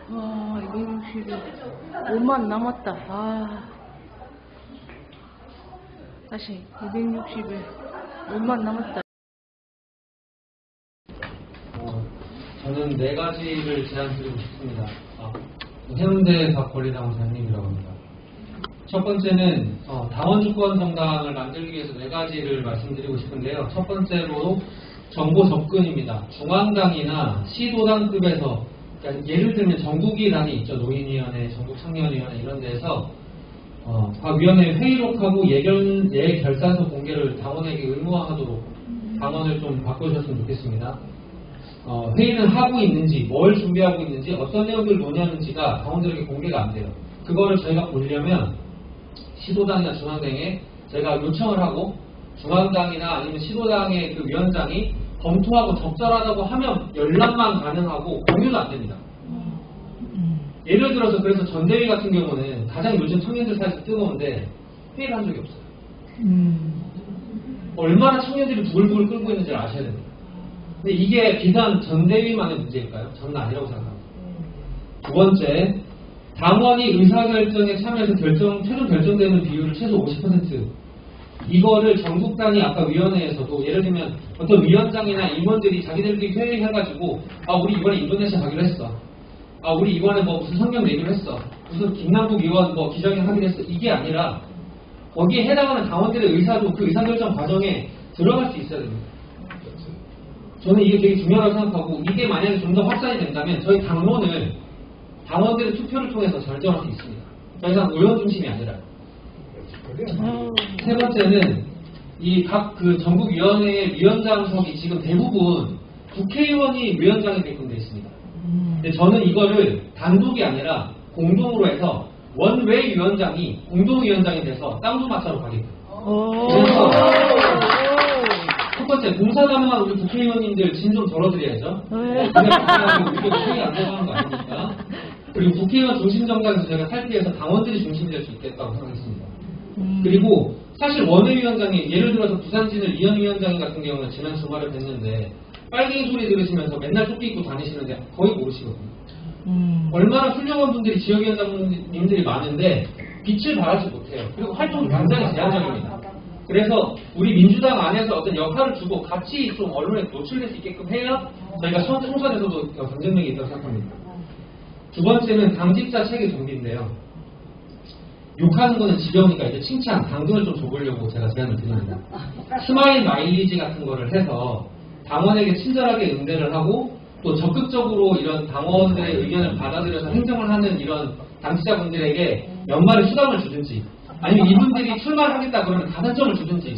260일 5만 남았다. 다시 260일 5만 남았다. 저는 4가지를 제안드리고 싶습니다. 해운대 박권리당원장님이라고 합니다. 첫 번째는 당원 주권 정당을 만들기 위해서 4가지를 말씀드리고 싶은데요. 첫 번째로 정보 접근입니다. 중앙당이나 시도당급에서, 그러니까 예를 들면 전국위 당이 있죠. 노인위원회, 전국청년위원회 이런 데서 각 위원회 회의록하고 예결산서 공개를 당원에게 의무화하도록 당원을 좀 바꿔주셨으면 좋겠습니다. 회의는 하고 있는지, 뭘 준비하고 있는지, 어떤 내용들을 논의하는지가 당원들에게 공개가 안 돼요. 그거를 저희가 보려면 시도당이나 중앙당에 저희가 요청을 하고 중앙당이나 아니면 시도당의 그 위원장이 검토하고 적절하다고 하면 연락만 가능하고 공유는 안 됩니다. 예를 들어서 그래서 전대위 같은 경우는 가장 요즘 청년들 사이에서 뜨거운데 회의를 한 적이 없어요. 얼마나 청년들이 부글부글 끓고 있는지를 아셔야 됩니다. 근데 이게 비단 전대위만의 문제일까요? 저는 아니라고 생각합니다. 두 번째, 당원이 의사결정에 참여해서 최종 결정되는 비율을 최소 50%. 이거를 전국 단위 아까 위원회에서도 예를 들면 어떤 위원장이나 임원들이 자기들끼리 회의해가지고 우리 이번에 인도네시아 가기로 했어. 우리 이번에 무슨 성경 내기로 했어. 무슨 김남국 의원 기자회견 하기로 했어. 이게 아니라 거기에 해당하는 당원들의 의사도 그 의사결정 과정에 들어갈 수 있어야 됩니다. 저는 이게 되게 중요하다고 생각하고 이게 만약에 좀 더 확산이 된다면 저희 당원들의 투표를 통해서 결정할 수 있습니다. 더 이상 의원 중심이 아니라. 세 번째는 이 각 그 전국위원회의 위원장석이 지금 대부분 국회의원이 위원장이 되게끔 되어 있습니다. 근데 저는 이거를 단독이 아니라 공동으로 해서 원외 위원장이 공동위원장이 돼서 쌍두마차로 가게끔. 그래서 첫 번째 공사가능한 우리 국회의원님들 진 좀 덜어드려야죠. 우리가 회의 안 들어가는 거 아닙니까? 그리고 국회의원 중심 정당에서 저희가 살기 위해서 당원들이 중심이 될 수 있겠다고 생각했습니다. 그리고 사실 원외위원장이 예를 들어서 부산진을 이현 위원장 같은 경우는 지난 주말에 뵀는데 빨갱이 소리 들으시면서 맨날 조끼 입고 다니시는데 거의 모르시거든요. 얼마나 훌륭한 분들이 지역위원장님들이 많은데 빛을 발하지 못해요. 그리고 활동도 굉장히 제한적입니다. 그래서 우리 민주당 안에서 어떤 역할을 주고 같이 좀 언론에 노출될 수 있게끔 해야 저희가 총선에서도 경쟁력이 있다고 생각합니다. 두 번째는 당직자 체계 정비인데요. 욕하는 거는 지겨우니까 이제 칭찬, 당근을 좀 줘보려고 제가 제안을 드립니다. 스마일 마일리지 같은 거를 해서 당원에게 친절하게 응대를 하고 또 적극적으로 이런 당원들의 의견을 받아들여서 행정을 하는 이런 당직자분들에게 연말에 수당을 주든지 아니면 이분들이 출마를 하겠다 그러면 가산점을 주든지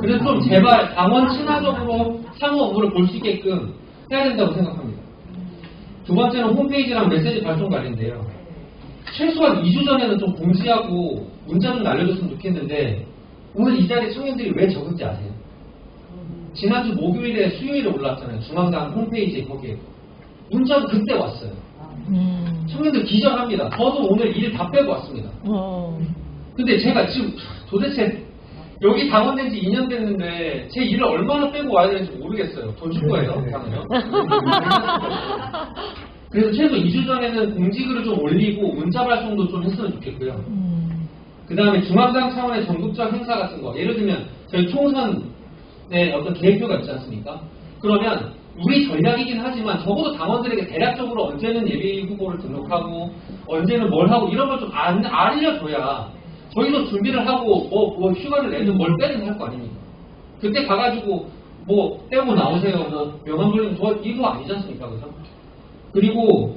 그래서 좀 제발 당원 친화적으로 상호 업무를 볼 수 있게끔 해야 된다고 생각합니다. 두 번째는 홈페이지랑 메시지 발송 관리인데요. 최소한 2주 전에는 좀 공지하고 문자 좀 날려줬으면 좋겠는데 오늘 이 자리에 청년들이 왜 적은지 아세요? 지난주 목요일에 수요일에 올라왔잖아요. 중앙당 홈페이지에 거기에 문자도 그때 왔어요. 청년들 기절합니다. 저도 오늘 일 다 빼고 왔습니다. 근데 제가 지금 도대체 여기 당원된 지 2년 됐는데 제 일을 얼마나 빼고 와야 되는지 모르겠어요. 돈 줄 거예요? 당연히요. 그래서 최소 2주 전에는 공지글을 좀 올리고 문자 발송도 좀 했으면 좋겠고요. 그 다음에 중앙당 차원의 전국적 행사 같은 거 예를 들면 저희 총선에 어떤 계획표가 있지 않습니까? 그러면 우리 전략이긴 하지만 적어도 당원들에게 대략적으로 언제는 예비 후보를 등록하고 언제는 뭘 하고 이런 걸 좀 알려줘야 저희도 준비를 하고 뭐 휴가를 내든 뭘 빼든 할 거 아닙니까? 그때 가가지고 뭐 떼고 나오세요 뭐 명함 돌리는 이거 아니지 않습니까? 그죠? 그리고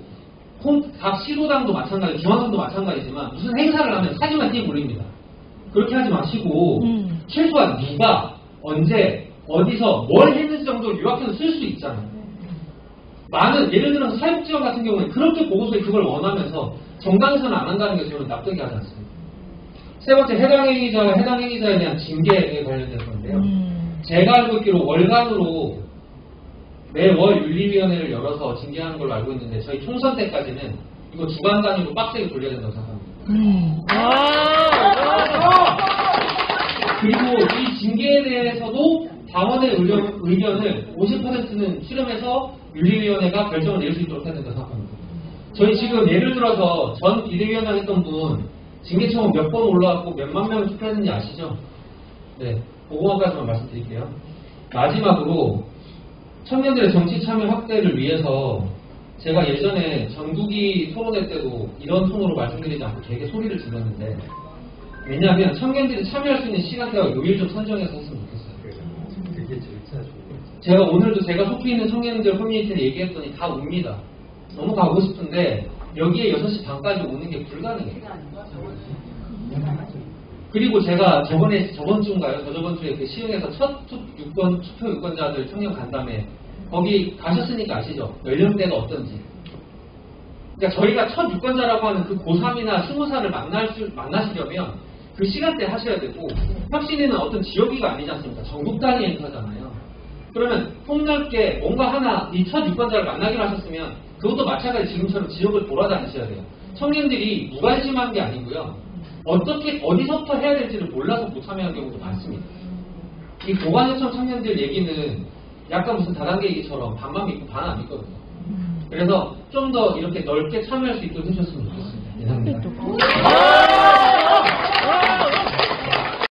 각 시도당도 마찬가지, 중앙당도 마찬가지지만 무슨 행사를 하면 사진만 띄고 올립니다. 그렇게 하지 마시고 최소한 누가 언제 어디서 뭘 했는지 정도를 요약해서 쓸 수 있잖아요. 많은 예를 들어서 사육지원 같은 경우는 그렇게 보고서에 그걸 원하면서 정당에서는 안 한다는 게 저는 납득이 가지 않습니다. 세 번째 해당 행위자에 대한 징계에 관련된 건데요. 제가 알고 있기로 월간으로 매월 윤리위원회를 열어서 징계하는 걸로 알고 있는데 저희 총선 때까지는 이거 주간 단위로 빡세게 돌려야 된다고 생각합니다. 그리고 이 징계에 대해서도 당원의 의견을 50%는 수렴해서 윤리위원회가 결정을 낼 수 있도록 해야 된다고 생각합니다. 저희 지금 예를 들어서 전 비대위원장 했던 분 징계청원 몇 번 올라왔고 몇만 명을 투표했는지 아시죠? 네, 그거까지만 말씀드릴게요. 마지막으로 청년들의 정치 참여 확대를 위해서 제가 예전에 전국이 토론회 때도 이런 톤으로 말씀드리지 않고 되게 소리를 질렀는데, 왜냐하면 청년들이 참여할 수 있는 시간대와 요일 좀 선정해서 했으면 좋겠어요. 그게 절차 좋은 제가 오늘도 제가 속해 있는 청년들 커뮤니티에 얘기했더니 다 옵니다. 너무 가고 싶은데 여기에 6시 반까지 오는 게 불가능해요. 그리고 제가 저번 주인가요? 저번 주에 그 시흥에서 첫 투표 유권자들 청년 간담회 거기 가셨으니까 아시죠? 연령대가 어떤지. 그러니까 저희가 첫 유권자라고 하는 그 고3이나 20살을 만나시려면 그 시간대 하셔야 되고, 혁신위는 어떤 지역위가 아니지 않습니까? 전국 단위 행사잖아요. 그러면 폭넓게 뭔가 하나 이 첫 유권자를 만나기로 하셨으면 그것도 마찬가지 지금처럼 지역을 돌아다니셔야 돼요. 청년들이 무관심한 게 아니고요. 어떻게 어디서부터 해야 될지를 몰라서 못 참여하는 경우도 많습니다. 이 보관요청 청년들 얘기는 약간 무슨 다단계 얘기처럼 반만 믿고 반 안 믿거든요. 그래서 좀 더 이렇게 넓게 참여할 수 있도록 해주셨으면 좋겠습니다. 이상입니다.